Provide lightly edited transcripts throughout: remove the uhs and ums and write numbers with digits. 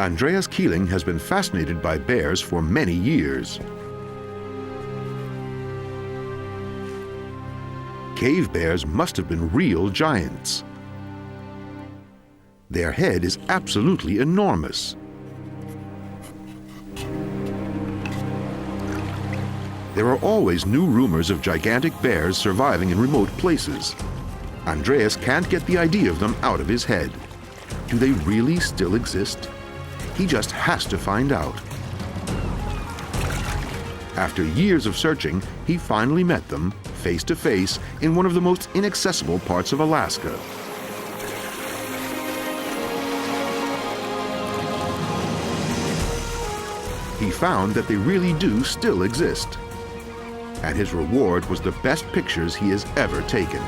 Andreas Keeling has been fascinated by bears for many years. Cave bears must have been real giants. Their head is absolutely enormous. There are always new rumors of gigantic bears surviving in remote places. Andreas can't get the idea of them out of his head. Do they really still exist? He just has to find out. After years of searching, he finally met them face to face in one of the most inaccessible parts of Alaska. He found that they really do still exist. And his reward was the best pictures he has ever taken.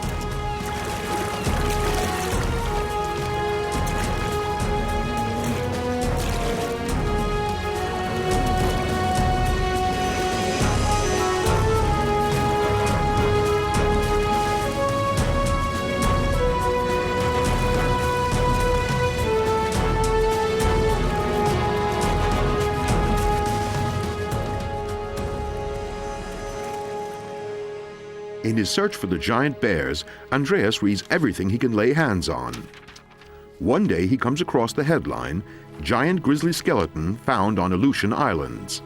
In his search for the giant bears, Andreas reads everything he can lay hands on. One day he comes across the headline, "Giant Grizzly Skeleton Found on Aleutian Islands."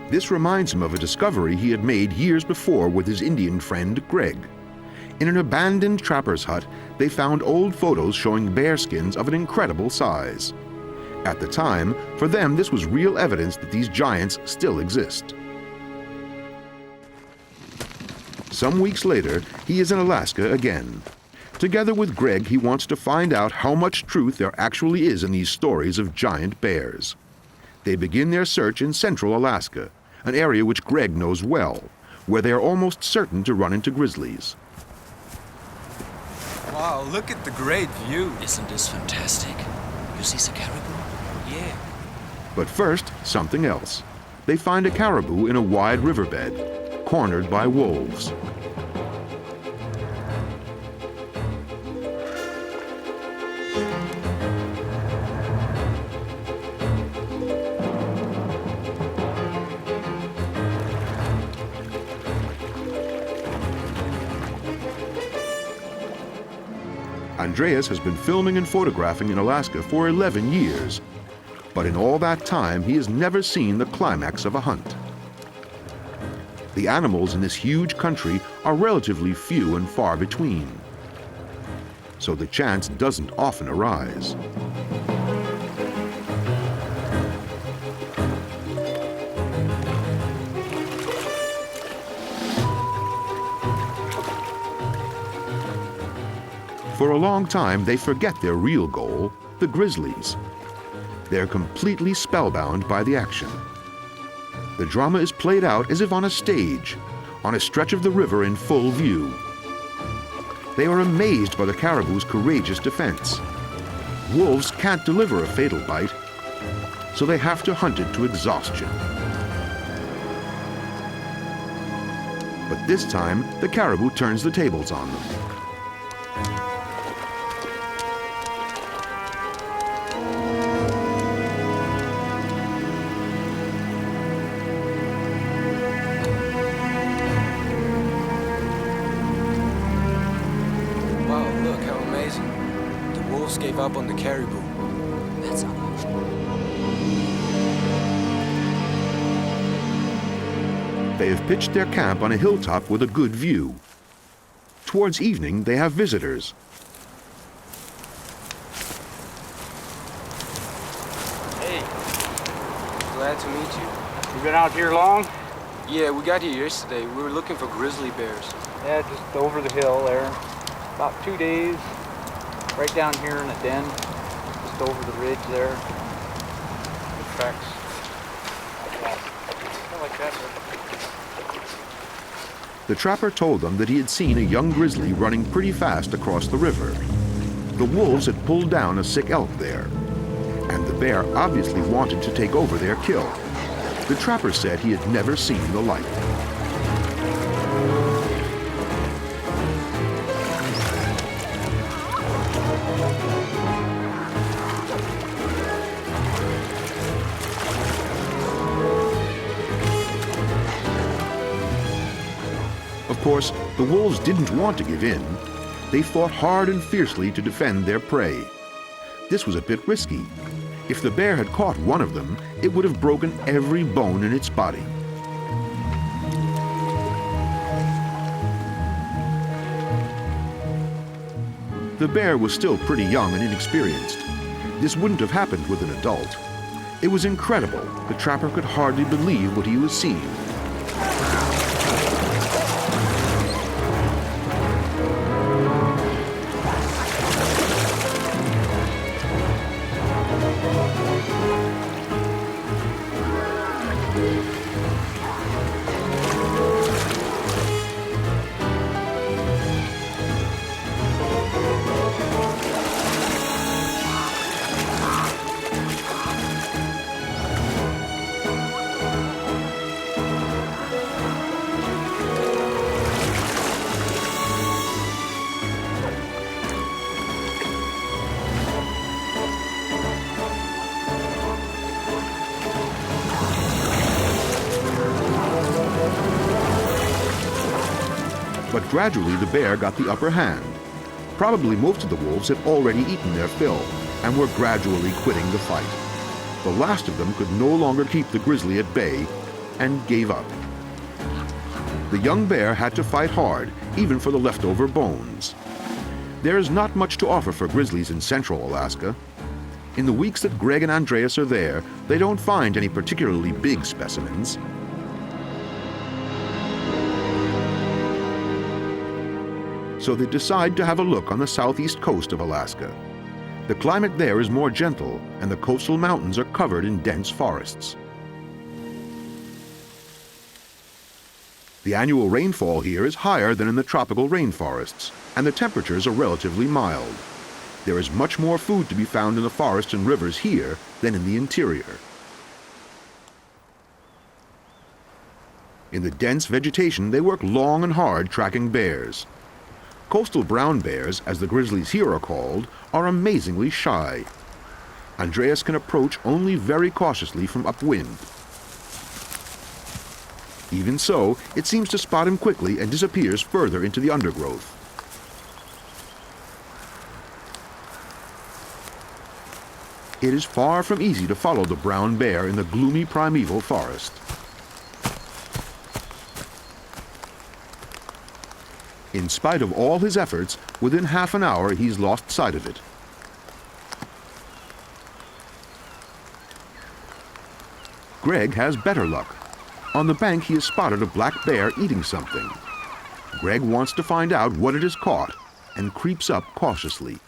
This reminds him of a discovery he had made years before with his Indian friend Greg. In an abandoned trapper's hut, they found old photos showing bear skins of an incredible size. At the time, for them, this was real evidence that these giants still exist. Some weeks later, he is in Alaska again. Together with Greg, he wants to find out how much truth there actually is in these stories of giant bears. They begin their search in central Alaska, an area which Greg knows well, where they are almost certain to run into grizzlies. Wow, look at the great view. Isn't this fantastic? You see the caribou? Yeah. But first, something else. They find a caribou in a wide riverbed, cornered by wolves. Andreas has been filming and photographing in Alaska for 11 years. But in all that time, he has never seen the climax of a hunt. The animals in this huge country are relatively few and far between, so the chance doesn't often arise. For a long time, they forget their real goal, the grizzlies. They're completely spellbound by the action. The drama is played out as if on a stage, on a stretch of the river in full view. They are amazed by the caribou's courageous defense. Wolves can't deliver a fatal bite, so they have to hunt it to exhaustion. But this time, the caribou turns the tables on them. Gave up on the caribou. That's unusual. They have pitched their camp on a hilltop with a good view. Towards evening, they have visitors. Hey. Glad to meet you. You been out here long? Yeah, we got here yesterday. We were looking for grizzly bears. Yeah, just over the hill there. About 2 days. Right down here in a den, just over the ridge there. The tracks. Like that. The trapper told them that he had seen a young grizzly running pretty fast across the river. The wolves had pulled down a sick elk there, and the bear obviously wanted to take over their kill. The trapper said he had never seen the like. Of course, the wolves didn't want to give in. They fought hard and fiercely to defend their prey. This was a bit risky. If the bear had caught one of them, it would have broken every bone in its body. The bear was still pretty young and inexperienced. This wouldn't have happened with an adult. It was incredible. The trapper could hardly believe what he was seeing. But gradually the bear got the upper hand. Probably most of the wolves had already eaten their fill and were gradually quitting the fight. The last of them could no longer keep the grizzly at bay and gave up. The young bear had to fight hard, even for the leftover bones. There is not much to offer for grizzlies in central Alaska. In the weeks that Greg and Andreas are there, they don't find any particularly big specimens. So they decide to have a look on the southeast coast of Alaska. The climate there is more gentle, and the coastal mountains are covered in dense forests. The annual rainfall here is higher than in the tropical rainforests, and the temperatures are relatively mild. There is much more food to be found in the forests and rivers here than in the interior. In the dense vegetation, they work long and hard tracking bears. Coastal brown bears, as the grizzlies here are called, are amazingly shy. Andreas can approach only very cautiously from upwind. Even so, it seems to spot him quickly and disappears further into the undergrowth. It is far from easy to follow the brown bear in the gloomy primeval forest. In spite of all his efforts, within half an hour he's lost sight of it. Greg has better luck. On the bank he has spotted a black bear eating something. Greg wants to find out what it has caught and creeps up cautiously.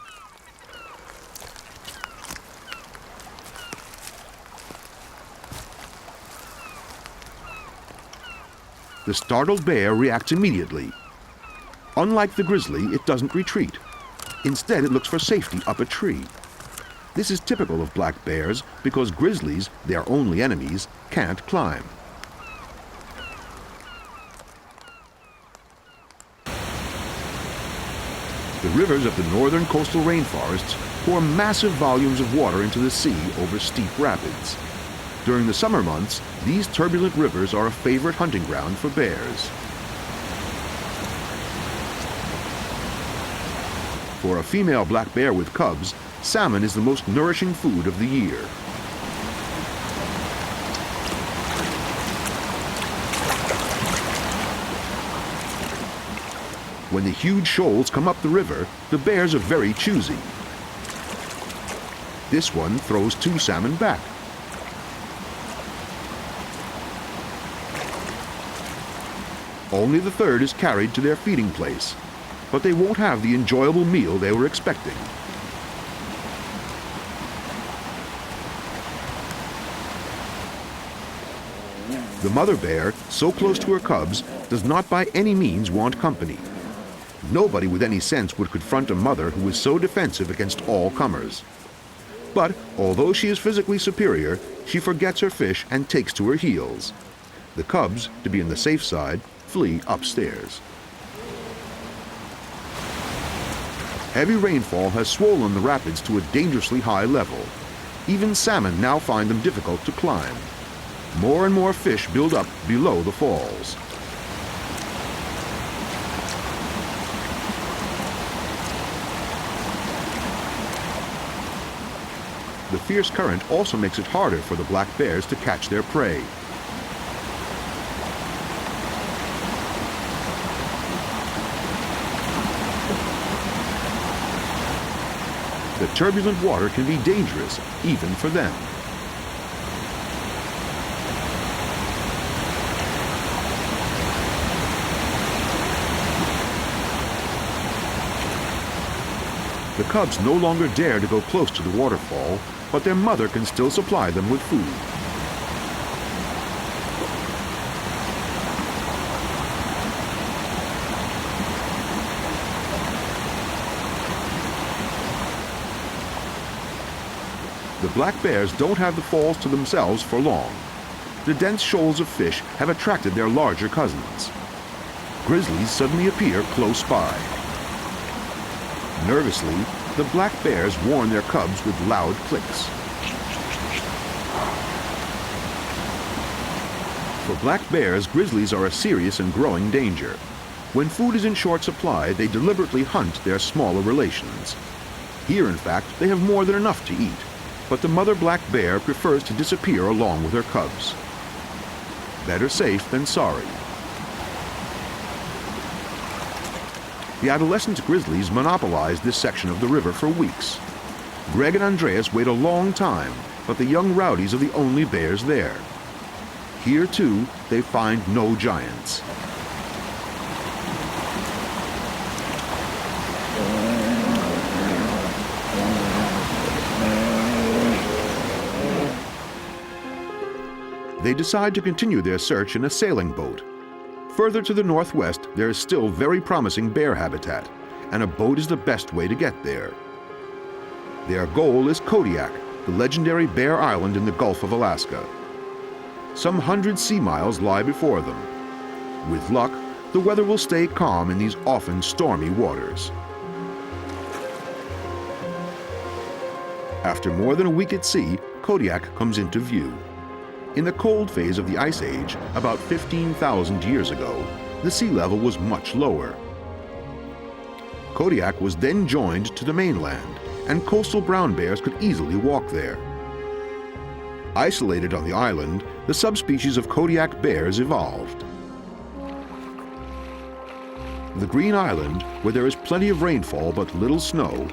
The startled bear reacts immediately. Unlike the grizzly, it doesn't retreat. Instead, it looks for safety up a tree. This is typical of black bears because grizzlies, their only enemies, can't climb. The rivers of the northern coastal rainforests pour massive volumes of water into the sea over steep rapids. During the summer months, these turbulent rivers are a favorite hunting ground for bears. For a female black bear with cubs, salmon is the most nourishing food of the year. When the huge shoals come up the river, the bears are very choosy. This one throws 2 salmon back. Only the third is carried to their feeding place, but they won't have the enjoyable meal they were expecting. The mother bear, so close to her cubs, does not by any means want company. Nobody with any sense would confront a mother who is so defensive against all comers. But although she is physically superior, she forgets her fish and takes to her heels. The cubs, to be on the safe side, flee upstairs. Heavy rainfall has swollen the rapids to a dangerously high level. Even salmon now find them difficult to climb. More and more fish build up below the falls. The fierce current also makes it harder for the black bears to catch their prey. The turbulent water can be dangerous, even for them. The cubs no longer dare to go close to the waterfall, but their mother can still supply them with food. The black bears don't have the falls to themselves for long. The dense shoals of fish have attracted their larger cousins. Grizzlies suddenly appear close by. Nervously, the black bears warn their cubs with loud clicks. For black bears, grizzlies are a serious and growing danger. When food is in short supply, they deliberately hunt their smaller relations. Here, in fact, they have more than enough to eat, but the mother black bear prefers to disappear along with her cubs. Better safe than sorry. The adolescent grizzlies monopolize this section of the river for weeks. Greg and Andreas wait a long time, but the young rowdies are the only bears there. Here, too, they find no giants. They decide to continue their search in a sailing boat. Further to the northwest, there is still very promising bear habitat, and a boat is the best way to get there. Their goal is Kodiak, the legendary Bear Island in the Gulf of Alaska. Some 100 sea miles lie before them. With luck, the weather will stay calm in these often stormy waters. After more than a week at sea, Kodiak comes into view. In the cold phase of the Ice Age, about 15,000 years ago, the sea level was much lower. Kodiak was then joined to the mainland, and coastal brown bears could easily walk there. Isolated on the island, the subspecies of Kodiak bears evolved. The Green Island, where there is plenty of rainfall but little snow,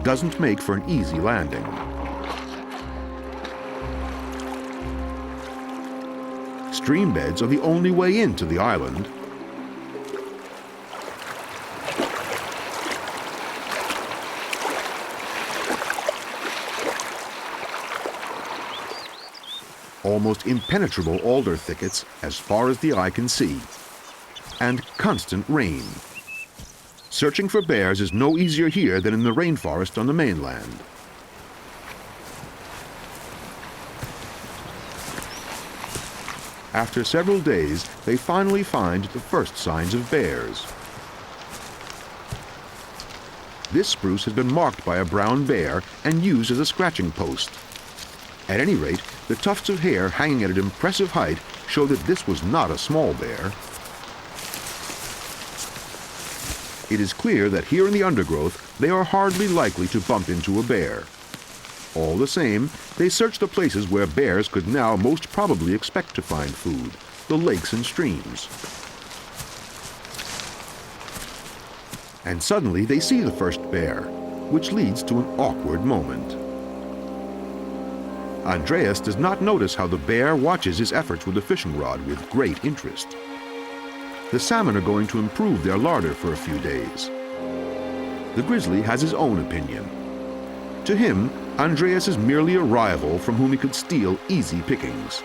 doesn't make for an easy landing. Stream beds are the only way into the island. Almost impenetrable alder thickets as far as the eye can see. And constant rain. Searching for bears is no easier here than in the rainforest on the mainland. After several days, they finally find the first signs of bears. This spruce has been marked by a brown bear and used as a scratching post. At any rate, the tufts of hair hanging at an impressive height show that this was not a small bear. It is clear that here in the undergrowth, they are hardly likely to bump into a bear. All the same, they search the places where bears could now most probably expect to find food, the lakes and streams. And suddenly they see the first bear, which leads to an awkward moment. Andreas does not notice how the bear watches his efforts with the fishing rod with great interest. The salmon are going to improve their larder for a few days. The grizzly has his own opinion. To him, Andreas is merely a rival from whom he could steal easy pickings.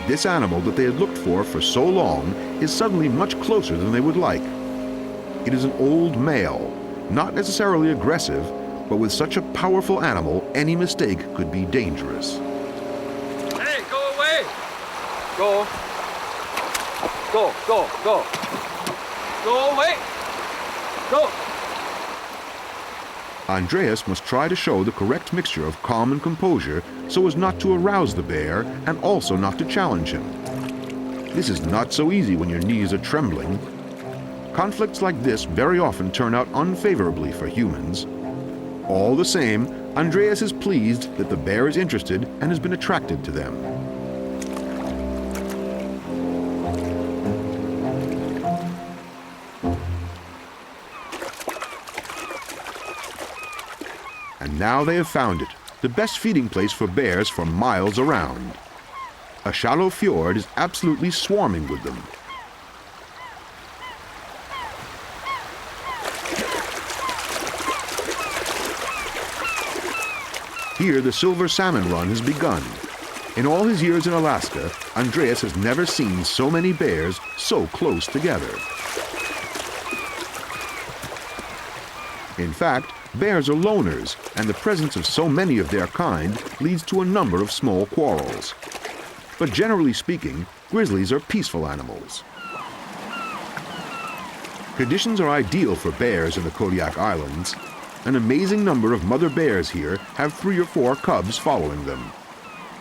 This animal that they had looked for so long is suddenly much closer than they would like. It is an old male, not necessarily aggressive, but with such a powerful animal, any mistake could be dangerous. Hey, go away! Go. Go, go, go. Go away! Go. Andreas must try to show the correct mixture of calm and composure so as not to arouse the bear and also not to challenge him. This is not so easy when your knees are trembling. Conflicts like this very often turn out unfavorably for humans. All the same, Andreas is pleased that the bear is interested and has been attracted to them. And now they have found it, the best feeding place for bears for miles around. A shallow fjord is absolutely swarming with them. Here, the silver salmon run has begun. In all his years in Alaska, Andreas has never seen so many bears so close together. In fact, bears are loners, and the presence of so many of their kind leads to a number of small quarrels. But generally speaking, grizzlies are peaceful animals. Conditions are ideal for bears in the Kodiak Islands. An amazing number of mother bears here have 3 or 4 cubs following them.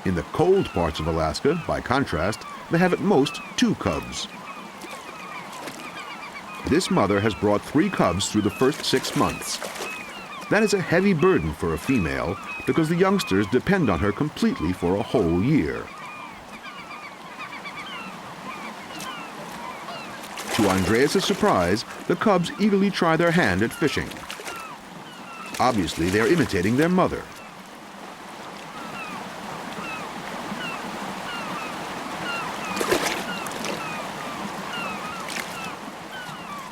In the cold parts of Alaska, by contrast, they have at most 2 cubs. This mother has brought 3 cubs through the first 6 months. That is a heavy burden for a female because the youngsters depend on her completely for a whole year. To Andreas' surprise, the cubs eagerly try their hand at fishing. Obviously, they are imitating their mother.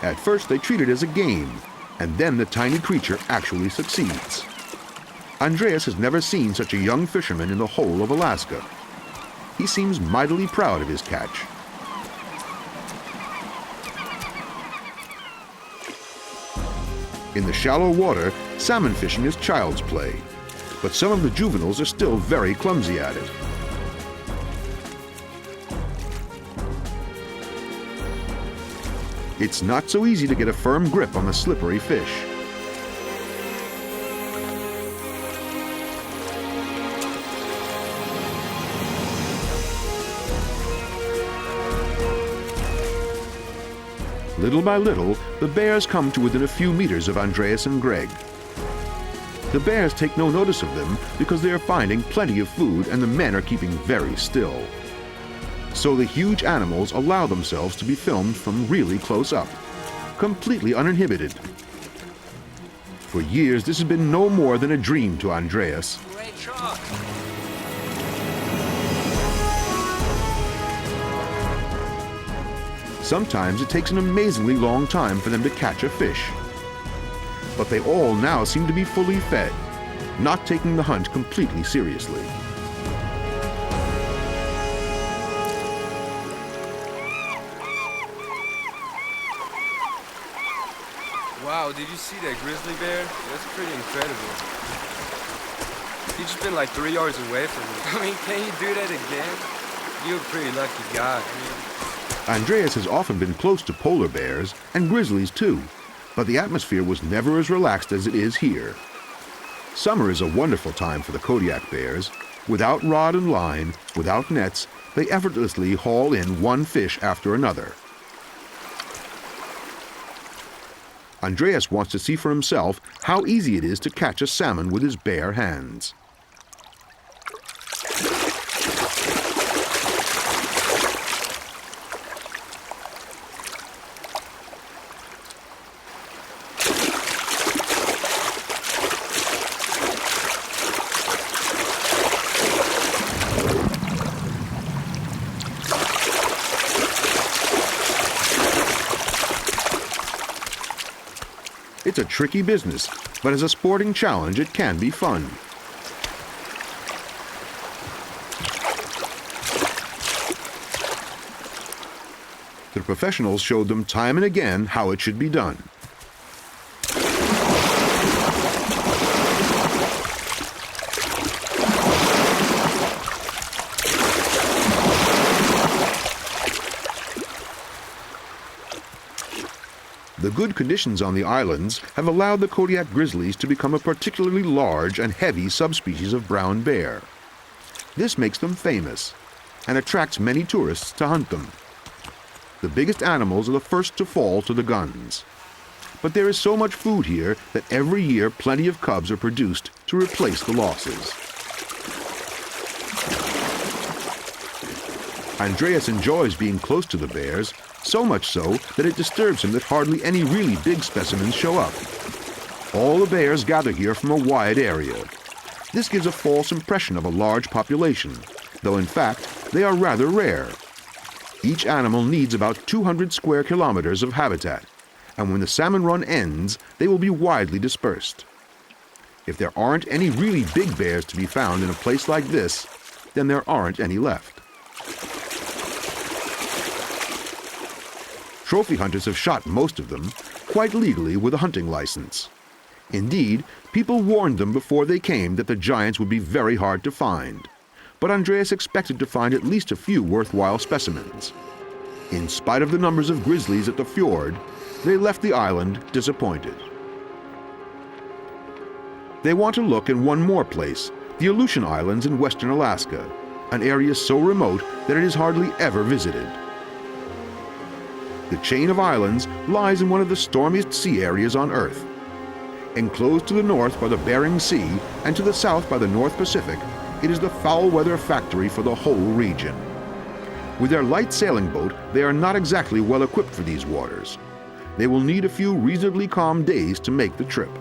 At first, they treat it as a game, and then the tiny creature actually succeeds. Andreas has never seen such a young fisherman in the whole of Alaska. He seems mightily proud of his catch. In the shallow water, salmon fishing is child's play, but some of the juveniles are still very clumsy at it. It's not so easy to get a firm grip on the slippery fish. Little by little, the bears come to within a few meters of Andreas and Greg. The bears take no notice of them because they are finding plenty of food and the men are keeping very still. So the huge animals allow themselves to be filmed from really close up, completely uninhibited. For years, this has been no more than a dream to Andreas. Great shot. Sometimes it takes an amazingly long time for them to catch a fish. But they all now seem to be fully fed, not taking the hunt completely seriously. Wow, did you see that grizzly bear? That's pretty incredible. He just been like 3 yards away from me. I mean, can you do that again? You're a pretty lucky guy. Andreas has often been close to polar bears and grizzlies too, but the atmosphere was never as relaxed as it is here. Summer is a wonderful time for the Kodiak bears. Without rod and line, without nets, they effortlessly haul in one fish after another. Andreas wants to see for himself how easy it is to catch a salmon with his bare hands. It's a tricky business, but as a sporting challenge, it can be fun. The professionals showed them time and again how it should be done. The good conditions on the islands have allowed the Kodiak grizzlies to become a particularly large and heavy subspecies of brown bear. This makes them famous and attracts many tourists to hunt them. The biggest animals are the first to fall to the guns. But there is so much food here that every year plenty of cubs are produced to replace the losses. Andreas enjoys being close to the bears, so much so that it disturbs him that hardly any really big specimens show up. All the bears gather here from a wide area. This gives a false impression of a large population, though in fact they are rather rare. Each animal needs about 200 square kilometers of habitat, and when the salmon run ends, they will be widely dispersed. If there aren't any really big bears to be found in a place like this, then there aren't any left. Trophy hunters have shot most of them, quite legally with a hunting license. Indeed, people warned them before they came that the giants would be very hard to find, but Andreas expected to find at least a few worthwhile specimens. In spite of the numbers of grizzlies at the fjord, they left the island disappointed. They want to look in one more place, the Aleutian Islands in western Alaska, an area so remote that it is hardly ever visited. The chain of islands lies in one of the stormiest sea areas on Earth. Enclosed to the north by the Bering Sea and to the south by the North Pacific, it is the foul-weather factory for the whole region. With their light sailing boat, they are not exactly well equipped for these waters. They will need a few reasonably calm days to make the trip. What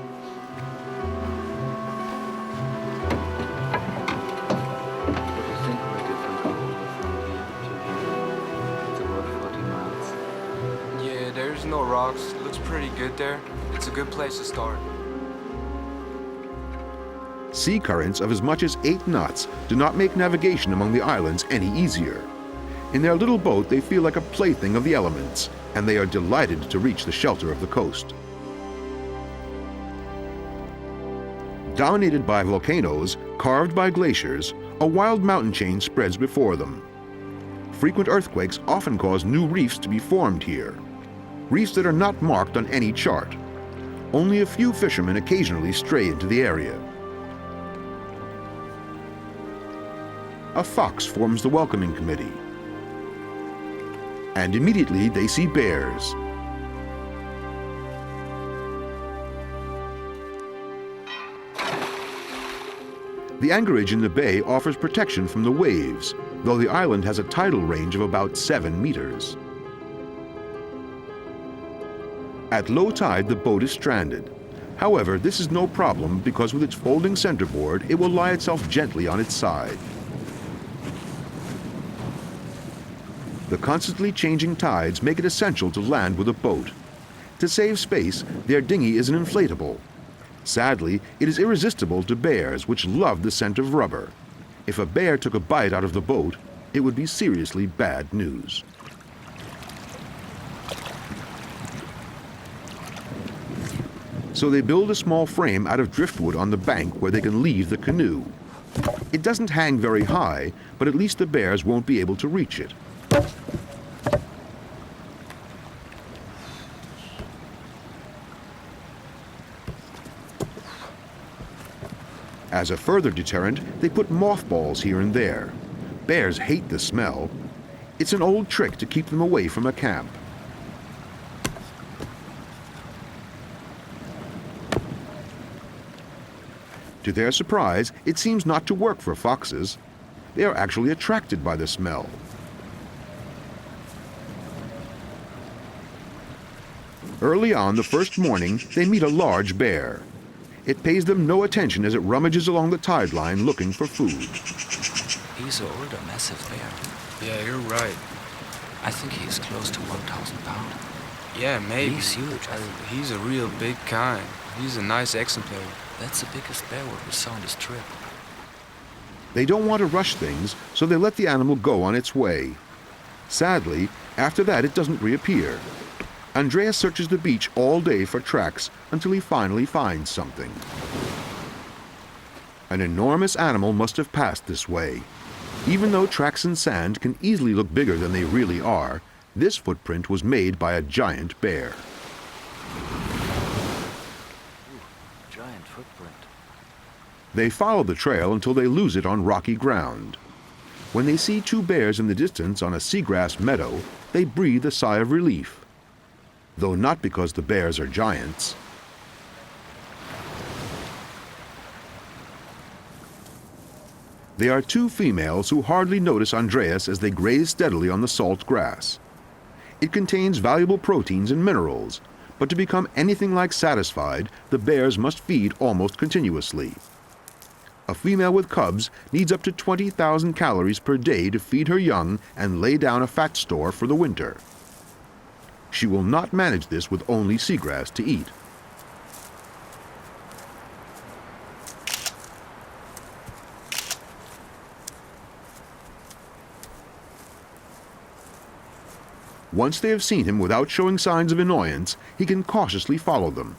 do you think we're different from here to here? It's about 40 miles. Yeah, there's no rocks. Looks pretty good there. It's a good place to start. Sea currents of as much as 8 knots do not make navigation among the islands any easier. In their little boat, they feel like a plaything of the elements, and they are delighted to reach the shelter of the coast. Dominated by volcanoes, carved by glaciers, a wild mountain chain spreads before them. Frequent earthquakes often cause new reefs to be formed here, reefs that are not marked on any chart. Only a few fishermen occasionally stray into the area. A fox forms the welcoming committee. And immediately they see bears. The anchorage in the bay offers protection from the waves, though the island has a tidal range of about 7 meters. At low tide, the boat is stranded. However, this is no problem because with its folding centerboard, it will lie itself gently on its side. The constantly changing tides make it essential to land with a boat. To save space, their dinghy is an inflatable. Sadly, it is irresistible to bears, which love the scent of rubber. If a bear took a bite out of the boat, it would be seriously bad news. So they build a small frame out of driftwood on the bank where they can leave the canoe. It doesn't hang very high, but at least the bears won't be able to reach it. As a further deterrent, they put mothballs here and there. Bears hate the smell. It's an old trick to keep them away from a camp. To their surprise, it seems not to work for foxes. They are actually attracted by the smell. Early on the first morning, they meet a large bear. It pays them no attention as it rummages along the tide line looking for food. He's an older, massive bear. Yeah, you're right. I think he is close to 1,000 pounds. Yeah, maybe. He's huge. He's a real big kind. He's a nice exemplar. That's the biggest bear what we saw on this trip. They don't want to rush things, so they let the animal go on its way. Sadly, after that it doesn't reappear. Andreas searches the beach all day for tracks until he finally finds something. An enormous animal must have passed this way. Even though tracks in sand can easily look bigger than they really are, this footprint was made by a giant bear. Giant footprint. They follow the trail until they lose it on rocky ground. When they see 2 bears in the distance on a seagrass meadow, they breathe a sigh of relief. though not because the bears are giants. There are two females who hardly notice Andreas as they graze steadily on the salt grass. It contains valuable proteins and minerals, but to become anything like satisfied, the bears must feed almost continuously. A female with cubs needs up to 20,000 calories per day to feed her young and lay down a fat store for the winter. She will not manage this with only seagrass to eat. Once they have seen him without showing signs of annoyance, he can cautiously follow them.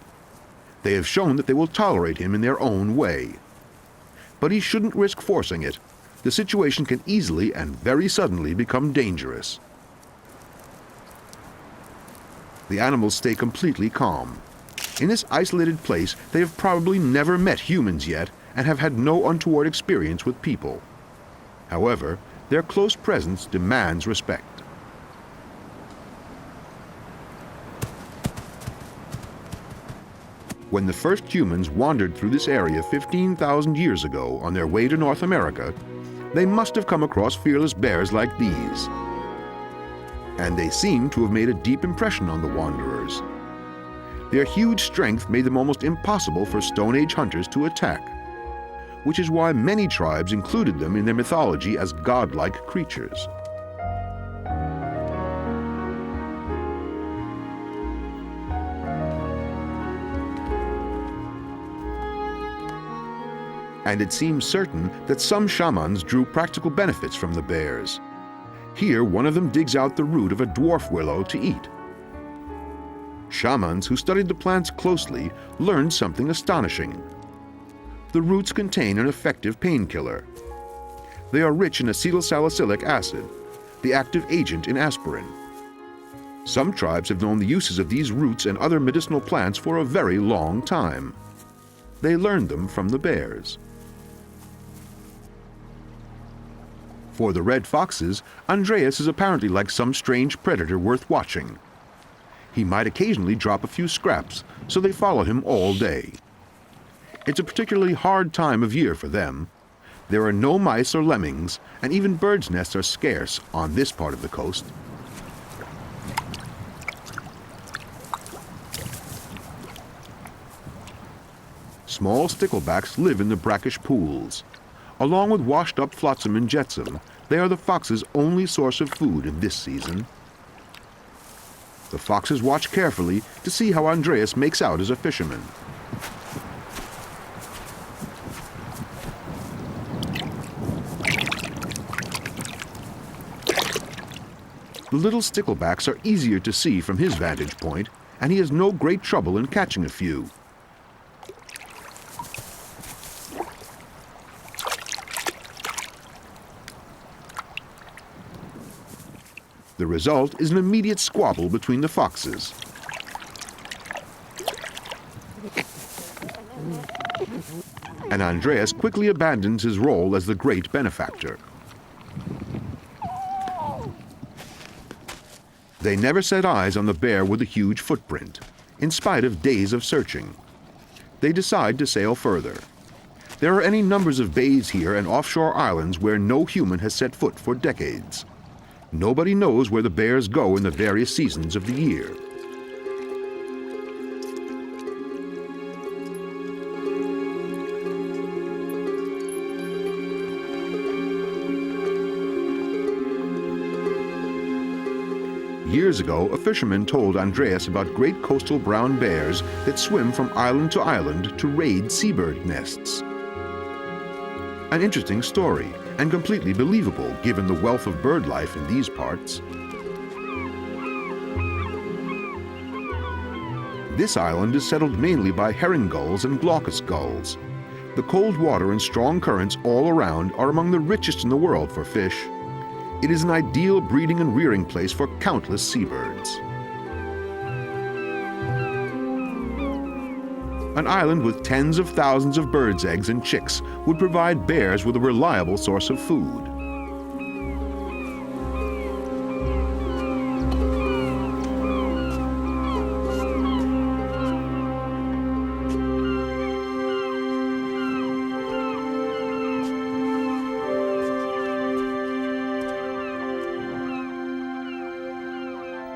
They have shown that they will tolerate him in their own way. But he shouldn't risk forcing it. The situation can easily and very suddenly become dangerous. The animals stay completely calm. In this isolated place, they have probably never met humans yet and have had no untoward experience with people. However, their close presence demands respect. When the first humans wandered through this area 15,000 years ago on their way to North America, they must have come across fearless bears like these. And they seem to have made a deep impression on the wanderers. Their huge strength made them almost impossible for Stone Age hunters to attack, which is why many tribes included them in their mythology as godlike creatures. And it seems certain that some shamans drew practical benefits from the bears. Here, one of them digs out the root of a dwarf willow to eat. Shamans who studied the plants closely learned something astonishing. The roots contain an effective painkiller. They are rich in acetylsalicylic acid, the active agent in aspirin. Some tribes have known the uses of these roots and other medicinal plants for a very long time. They learned them from the bears. For the red foxes, Andreas is apparently like some strange predator worth watching. He might occasionally drop a few scraps, so they follow him all day. It's a particularly hard time of year for them. There are no mice or lemmings, and even birds' nests are scarce on this part of the coast. Small sticklebacks live in the brackish pools. Along with washed-up flotsam and jetsam, they are the fox's only source of food in this season. The foxes watch carefully to see how Andreas makes out as a fisherman. The little sticklebacks are easier to see from his vantage point, and he has no great trouble in catching a few. The result is an immediate squabble between the foxes. And Andreas quickly abandons his role as the great benefactor. They never set eyes on the bear with a huge footprint, in spite of days of searching. They decide to sail further. There are any numbers of bays here and offshore islands where no human has set foot for decades. Nobody knows where the bears go in the various seasons of the year. Years ago, a fisherman told Andreas about great coastal brown bears that swim from island to island to raid seabird nests. An interesting story, and completely believable given the wealth of bird life in these parts. This island is settled mainly by herring gulls and glaucous gulls. The cold water and strong currents all around are among the richest in the world for fish. It is an ideal breeding and rearing place for countless seabirds. An island with tens of thousands of birds' eggs and chicks would provide bears with a reliable source of food.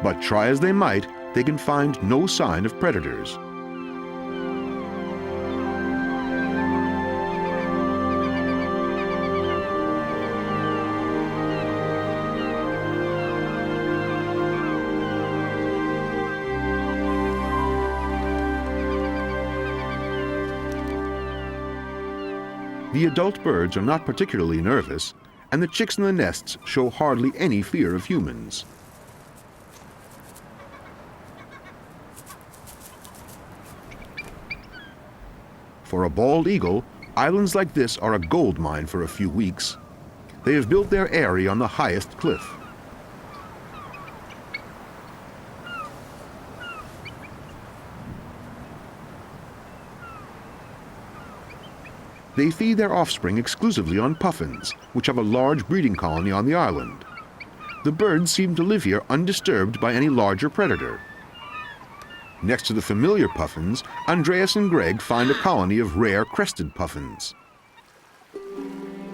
But try as they might, they can find no sign of predators. The adult birds are not particularly nervous, and the chicks in the nests show hardly any fear of humans. For a bald eagle, islands like this are a gold mine for a few weeks. They have built their eyrie on the highest cliff. They feed their offspring exclusively on puffins, which have a large breeding colony on the island. The birds seem to live here undisturbed by any larger predator. Next to the familiar puffins, Andreas and Greg find a colony of rare crested puffins.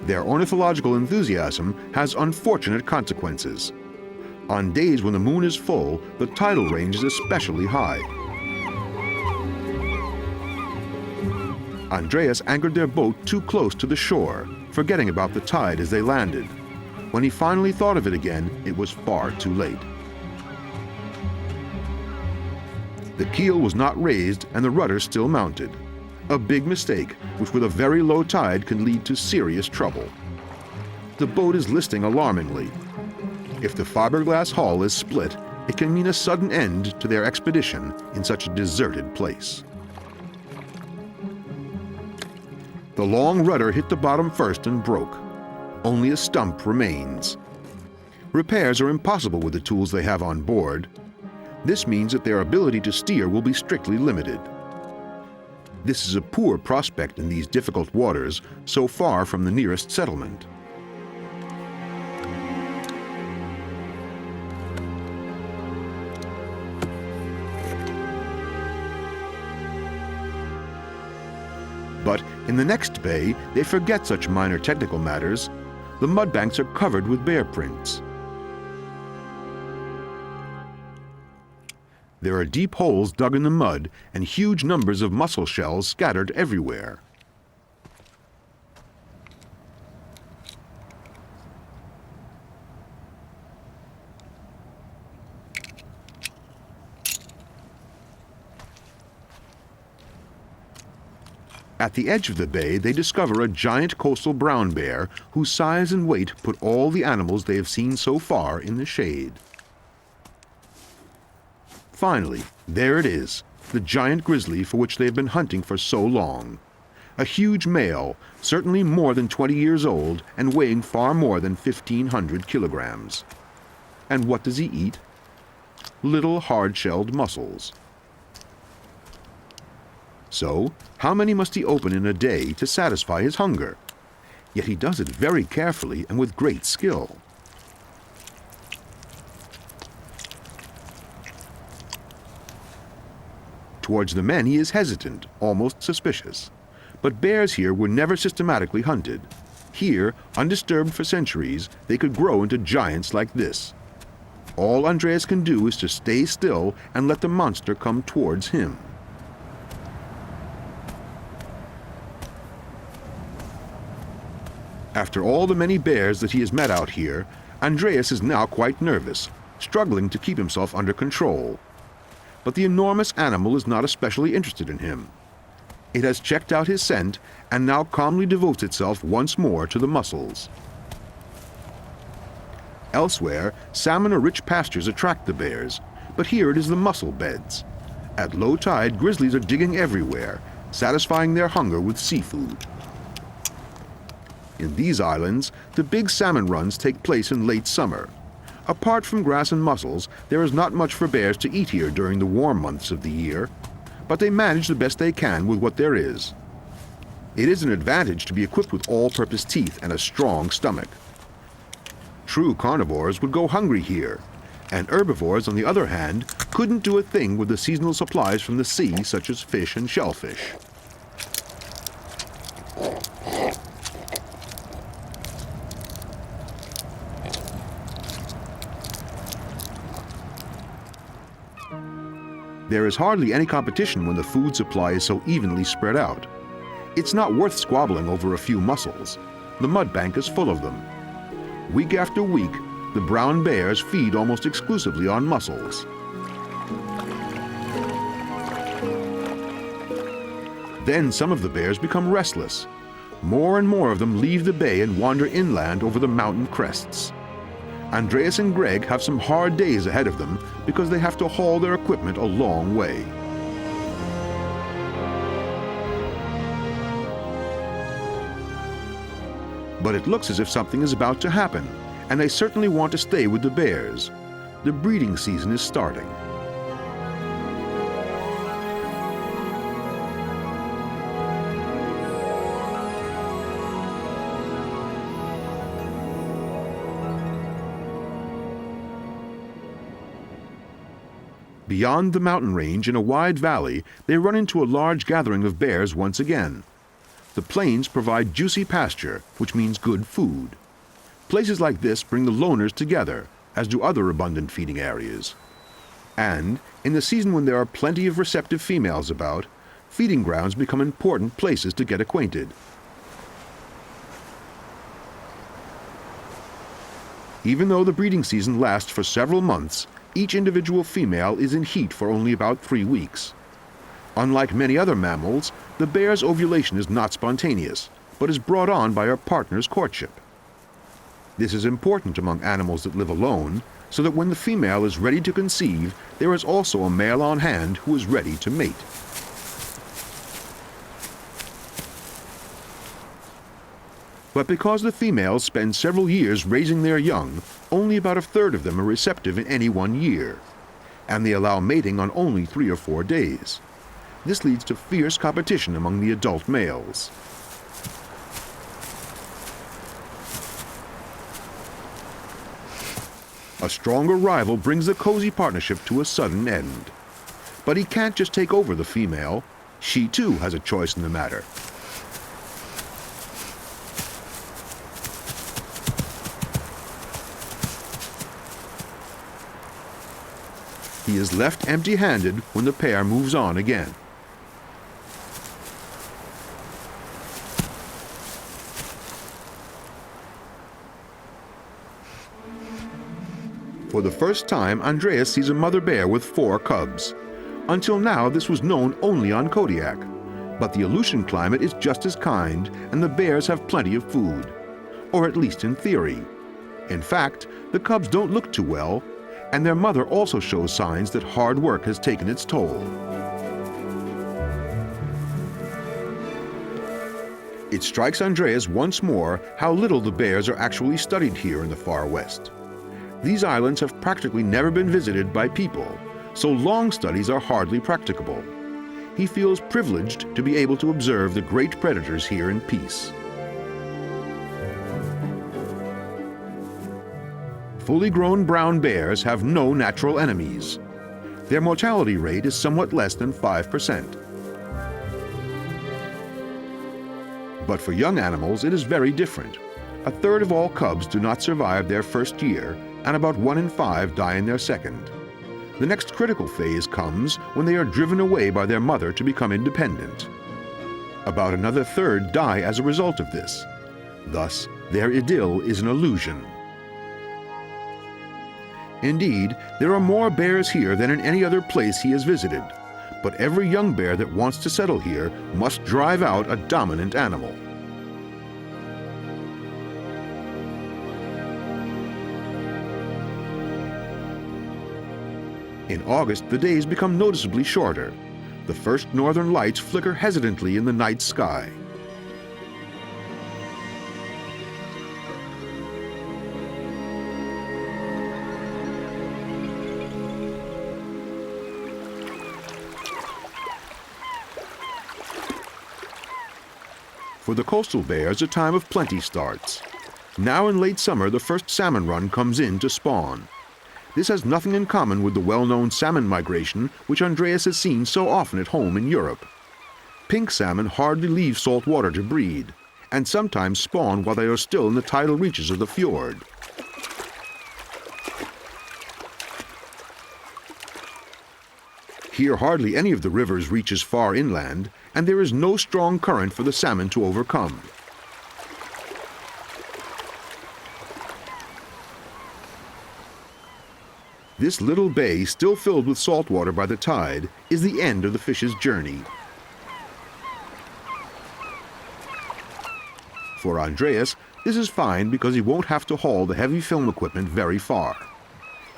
Their ornithological enthusiasm has unfortunate consequences. On days when the moon is full, the tidal range is especially high. Andreas anchored their boat too close to the shore, forgetting about the tide as they landed. When he finally thought of it again, it was far too late. The keel was not raised and the rudder still mounted. A big mistake, which with a very low tide can lead to serious trouble. The boat is listing alarmingly. If the fiberglass hull is split, it can mean a sudden end to their expedition in such a deserted place. The long rudder hit the bottom first and broke. Only a stump remains. Repairs are impossible with the tools they have on board. This means that their ability to steer will be strictly limited. This is a poor prospect in these difficult waters, so far from the nearest settlement. But in the next bay, they forget such minor technical matters. The mudbanks are covered with bear prints. There are deep holes dug in the mud and huge numbers of mussel shells scattered everywhere. At the edge of the bay, they discover a giant coastal brown bear whose size and weight put all the animals they have seen so far in the shade. Finally, there it is, the giant grizzly for which they have been hunting for so long. A huge male, certainly more than 20 years old and weighing far more than 1,500 kilograms. And what does he eat? Little hard-shelled mussels. So, how many must he open in a day to satisfy his hunger? Yet he does it very carefully and with great skill. Towards the men he is hesitant, almost suspicious. But bears here were never systematically hunted. Here, undisturbed for centuries, they could grow into giants like this. All Andreas can do is to stay still and let the monster come towards him. After all the many bears that he has met out here, Andreas is now quite nervous, struggling to keep himself under control. But the enormous animal is not especially interested in him. It has checked out his scent and now calmly devotes itself once more to the mussels. Elsewhere, salmon or rich pastures attract the bears, but here it is the mussel beds. At low tide, grizzlies are digging everywhere, satisfying their hunger with seafood. In these islands, the big salmon runs take place in late summer. Apart from grass and mussels, there is not much for bears to eat here during the warm months of the year, but they manage the best they can with what there is. It is an advantage to be equipped with all-purpose teeth and a strong stomach. True carnivores would go hungry here, and herbivores, on the other hand, couldn't do a thing with the seasonal supplies from the sea, such as fish and shellfish. There is hardly any competition when the food supply is so evenly spread out. It's not worth squabbling over a few mussels. The mud bank is full of them. Week after week, the brown bears feed almost exclusively on mussels. Then some of the bears become restless. More and more of them leave the bay and wander inland over the mountain crests. Andreas and Greg have some hard days ahead of them because they have to haul their equipment a long way. But it looks as if something is about to happen, and they certainly want to stay with the bears. The breeding season is starting. Beyond the mountain range, in a wide valley, they run into a large gathering of bears once again. The plains provide juicy pasture, which means good food. Places like this bring the loners together, as do other abundant feeding areas. And, in the season when there are plenty of receptive females about, feeding grounds become important places to get acquainted. Even though the breeding season lasts for several months, each individual female is in heat for only about 3 weeks. Unlike many other mammals, the bear's ovulation is not spontaneous, but is brought on by her partner's courtship. This is important among animals that live alone, so that when the female is ready to conceive, there is also a male on hand who is ready to mate. But because the females spend several years raising their young, only about a third of them are receptive in any one year, and they allow mating on only 3 or 4 days. This leads to fierce competition among the adult males. A stronger rival brings the cozy partnership to a sudden end. But he can't just take over the female. She too has a choice in the matter. He is left empty-handed when the pair moves on again. For the first time, Andreas sees a mother bear with 4 cubs. Until now, this was known only on Kodiak. But the Aleutian climate is just as kind, and the bears have plenty of food. Or at least in theory. In fact, the cubs don't look too well, and their mother also shows signs that hard work has taken its toll. It strikes Andreas once more how little the bears are actually studied here in the far west. These islands have practically never been visited by people, so long studies are hardly practicable. He feels privileged to be able to observe the great predators here in peace. Fully grown brown bears have no natural enemies. Their mortality rate is somewhat less than 5%. But for young animals, it is very different. A third of all cubs do not survive their first year, and about 1 in 5 die in their second. The next critical phase comes when they are driven away by their mother to become independent. About another third die as a result of this. Thus, their idyll is an illusion. Indeed, there are more bears here than in any other place he has visited, but every young bear that wants to settle here must drive out a dominant animal. In August, the days become noticeably shorter. The first northern lights flicker hesitantly in the night sky. For the coastal bears, a time of plenty starts. Now in late summer, the first salmon run comes in to spawn. This has nothing in common with the well-known salmon migration which Andreas has seen so often at home in Europe. Pink salmon hardly leave salt water to breed, and sometimes spawn while they are still in the tidal reaches of the fjord. Here hardly any of the rivers reaches far inland, and there is no strong current for the salmon to overcome. This little bay, still filled with salt water by the tide, is the end of the fish's journey. For Andreas, this is fine because he won't have to haul the heavy film equipment very far.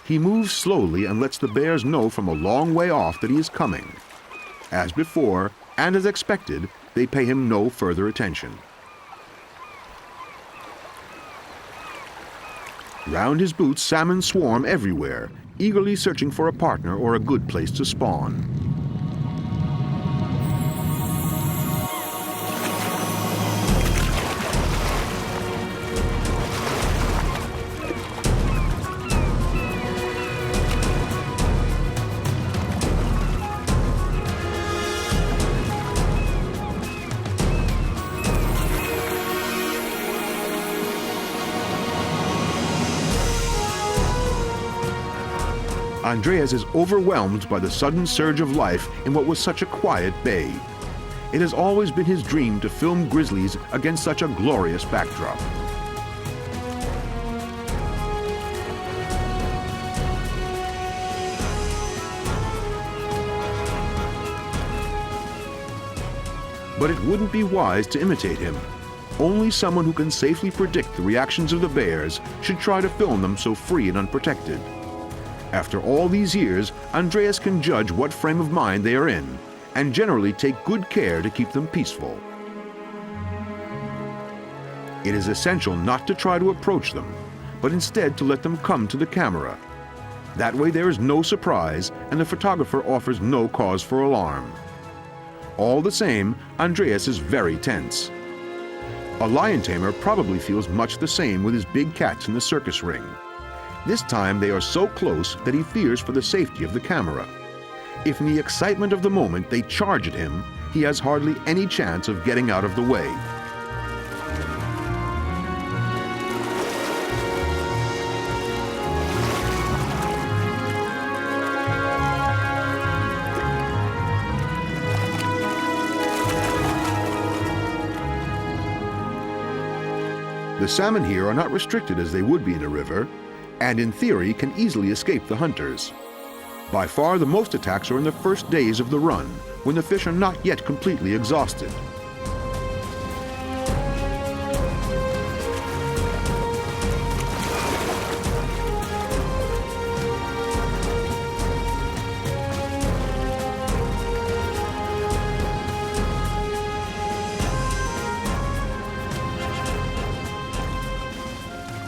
He moves slowly and lets the bears know from a long way off that he is coming. As before, and as expected, they pay him no further attention. Round his boots, salmon swarm everywhere, eagerly searching for a partner or a good place to spawn. Andreas is overwhelmed by the sudden surge of life in what was such a quiet bay. It has always been his dream to film grizzlies against such a glorious backdrop. But it wouldn't be wise to imitate him. Only someone who can safely predict the reactions of the bears should try to film them so free and unprotected. After all these years, Andreas can judge what frame of mind they are in, and generally take good care to keep them peaceful. It is essential not to try to approach them, but instead to let them come to the camera. That way there is no surprise, and the photographer offers no cause for alarm. All the same, Andreas is very tense. A lion tamer probably feels much the same with his big cats in the circus ring. This time they are so close that he fears for the safety of the camera. If in the excitement of the moment they charge at him, he has hardly any chance of getting out of the way. The salmon here are not restricted as they would be in a river, and in theory can easily escape the hunters. By far the most attacks are in the first days of the run, when the fish are not yet completely exhausted.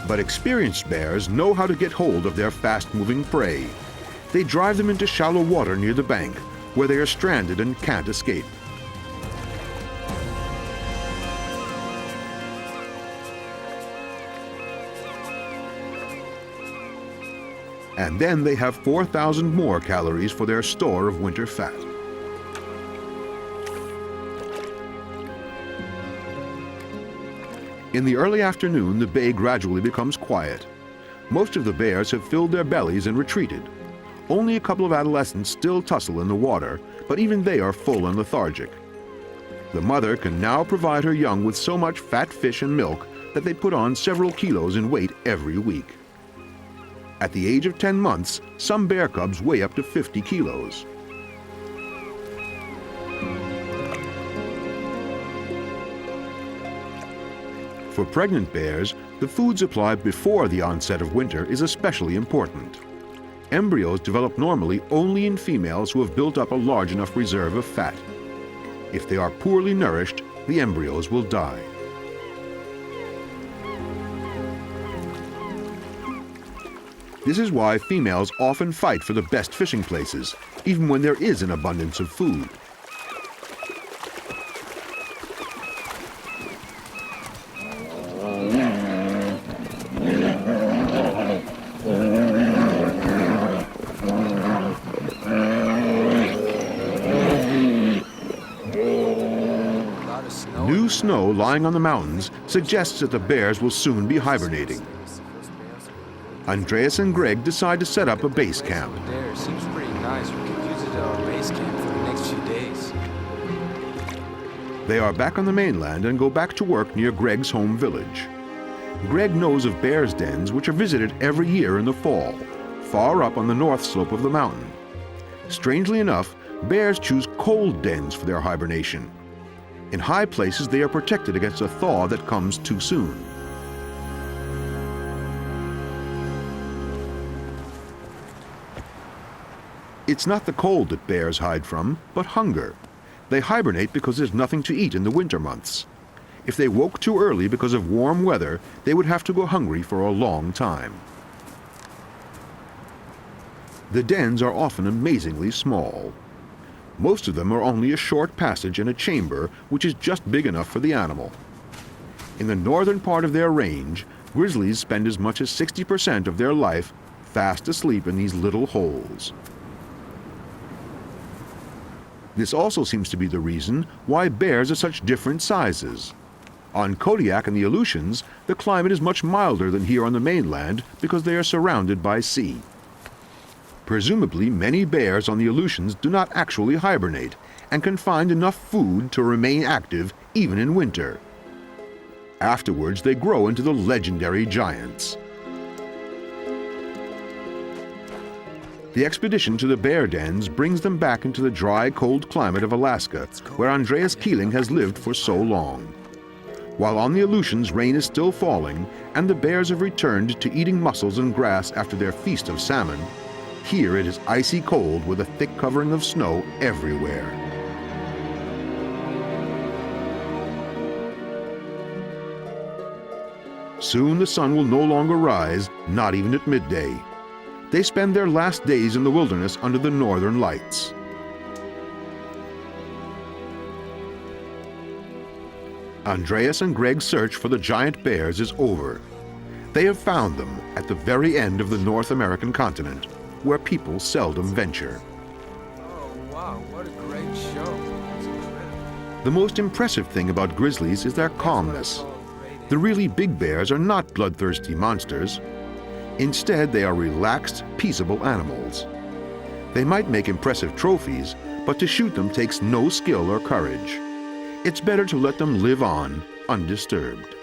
But experienced bears know how to get hold of their fast-moving prey. They drive them into shallow water near the bank, where they are stranded and can't escape. And then they have 4,000 more calories for their store of winter fat. In the early afternoon, the bay gradually becomes quiet. Most of the bears have filled their bellies and retreated. Only a couple of adolescents still tussle in the water, but even they are full and lethargic. The mother can now provide her young with so much fat fish and milk that they put on several kilos in weight every week. At the age of 10 months, some bear cubs weigh up to 50 kilos. For pregnant bears, the food supply before the onset of winter is especially important. Embryos develop normally only in females who have built up a large enough reserve of fat. If they are poorly nourished, the embryos will die. This is why females often fight for the best fishing places, even when there is an abundance of food. New snow lying on the mountains suggests that the bears will soon be hibernating. Andreas and Greg decide to set up a base camp. There seems pretty nice. We could use it to our base camp for the next few days. They are back on the mainland and go back to work near Greg's home village. Greg knows of bears' dens which are visited every year in the fall, far up on the north slope of the mountain. Strangely enough, bears choose cold dens for their hibernation. In high places, they are protected against a thaw that comes too soon. It's not the cold that bears hide from, but hunger. They hibernate because there's nothing to eat in the winter months. If they woke too early because of warm weather, they would have to go hungry for a long time. The dens are often amazingly small. Most of them are only a short passage and a chamber which is just big enough for the animal. In the northern part of their range, grizzlies spend as much as 60% of their life fast asleep in these little holes. This also seems to be the reason why bears are such different sizes. On Kodiak and the Aleutians, the climate is much milder than here on the mainland because they are surrounded by sea. Presumably, many bears on the Aleutians do not actually hibernate and can find enough food to remain active even in winter. Afterwards, they grow into the legendary giants. The expedition to the bear dens brings them back into the dry, cold climate of Alaska, where Andreas Keeling has lived for so long. While on the Aleutians, rain is still falling, and the bears have returned to eating mussels and grass after their feast of salmon, here it is icy cold with a thick covering of snow everywhere. Soon the sun will no longer rise, not even at midday. They spend their last days in the wilderness under the northern lights. Andreas and Greg's search for the giant bears is over. They have found them at the very end of the North American continent, where people seldom venture. Oh, wow, what a great show. That's incredible. The most impressive thing about grizzlies is their calmness. The really big bears are not bloodthirsty monsters. Instead, they are relaxed, peaceable animals. They might make impressive trophies, but to shoot them takes no skill or courage. It's better to let them live on, undisturbed.